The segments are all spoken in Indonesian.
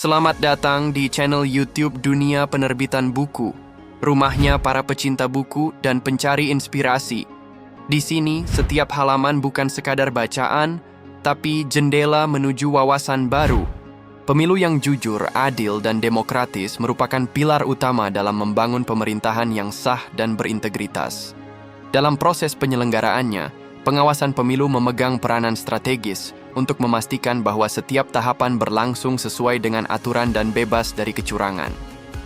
Selamat datang di channel YouTube Dunia Penerbitan Buku, rumahnya para pecinta buku dan pencari inspirasi. Di sini, setiap halaman bukan sekadar bacaan, tapi jendela menuju wawasan baru. Pemilu yang jujur, adil, dan demokratis merupakan pilar utama dalam membangun pemerintahan yang sah dan berintegritas. Dalam proses penyelenggaraannya, pengawasan pemilu memegang peranan strategis untuk memastikan bahwa setiap tahapan berlangsung sesuai dengan aturan dan bebas dari kecurangan.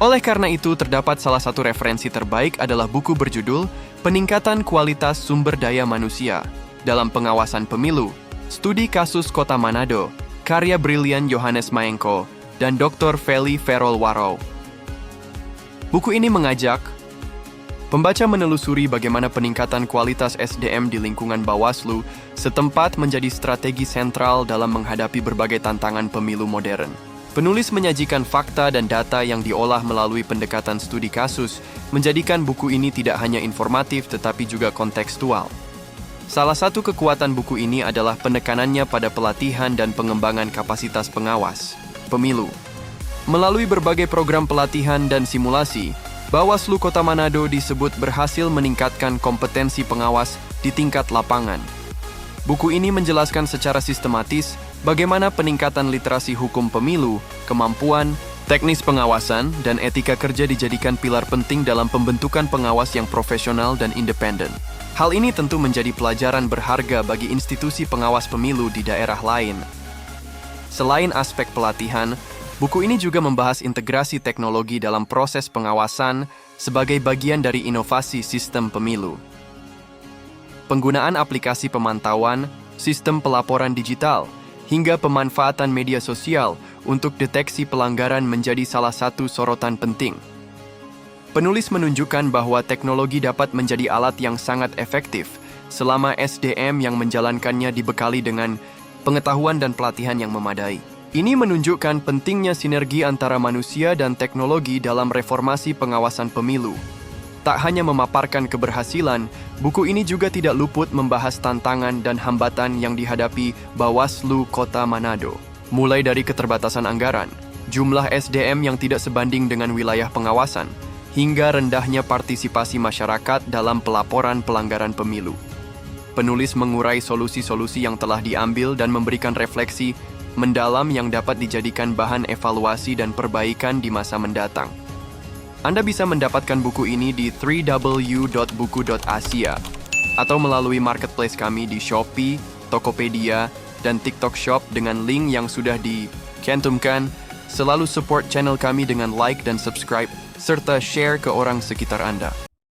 Oleh karena itu, terdapat salah satu referensi terbaik adalah buku berjudul Peningkatan Kualitas Sumber Daya Manusia dalam Pengawasan Pemilu, Studi Kasus Kota Manado, karya brilian Johannes Maengko dan Dr. Feli Ferol Warau. Buku ini mengajak pembaca menelusuri bagaimana peningkatan kualitas SDM di lingkungan Bawaslu setempat menjadi strategi sentral dalam menghadapi berbagai tantangan pemilu modern. Penulis menyajikan fakta dan data yang diolah melalui pendekatan studi kasus, menjadikan buku ini tidak hanya informatif tetapi juga kontekstual. Salah satu kekuatan buku ini adalah penekanannya pada pelatihan dan pengembangan kapasitas pengawas pemilu. Melalui berbagai program pelatihan dan simulasi, Bawaslu Kota Manado disebut berhasil meningkatkan kompetensi pengawas di tingkat lapangan. Buku ini menjelaskan secara sistematis bagaimana peningkatan literasi hukum pemilu, kemampuan, teknis pengawasan, dan etika kerja dijadikan pilar penting dalam pembentukan pengawas yang profesional dan independen. Hal ini tentu menjadi pelajaran berharga bagi institusi pengawas pemilu di daerah lain. Selain aspek pelatihan, buku ini juga membahas integrasi teknologi dalam proses pengawasan sebagai bagian dari inovasi sistem pemilu. Penggunaan aplikasi pemantauan, sistem pelaporan digital, hingga pemanfaatan media sosial untuk deteksi pelanggaran menjadi salah satu sorotan penting. Penulis menunjukkan bahwa teknologi dapat menjadi alat yang sangat efektif selama SDM yang menjalankannya dibekali dengan pengetahuan dan pelatihan yang memadai. Ini menunjukkan pentingnya sinergi antara manusia dan teknologi dalam reformasi pengawasan pemilu. Tak hanya memaparkan keberhasilan, buku ini juga tidak luput membahas tantangan dan hambatan yang dihadapi Bawaslu Kota Manado. Mulai dari keterbatasan anggaran, jumlah SDM yang tidak sebanding dengan wilayah pengawasan, hingga rendahnya partisipasi masyarakat dalam pelaporan pelanggaran pemilu. Penulis mengurai solusi-solusi yang telah diambil dan memberikan refleksi mendalam yang dapat dijadikan bahan evaluasi dan perbaikan di masa mendatang. Anda bisa mendapatkan buku ini di www.buku.asia atau melalui marketplace kami di Shopee, Tokopedia, dan TikTok Shop dengan link yang sudah dicantumkan. Selalu support channel kami dengan like dan subscribe, serta share ke orang sekitar Anda.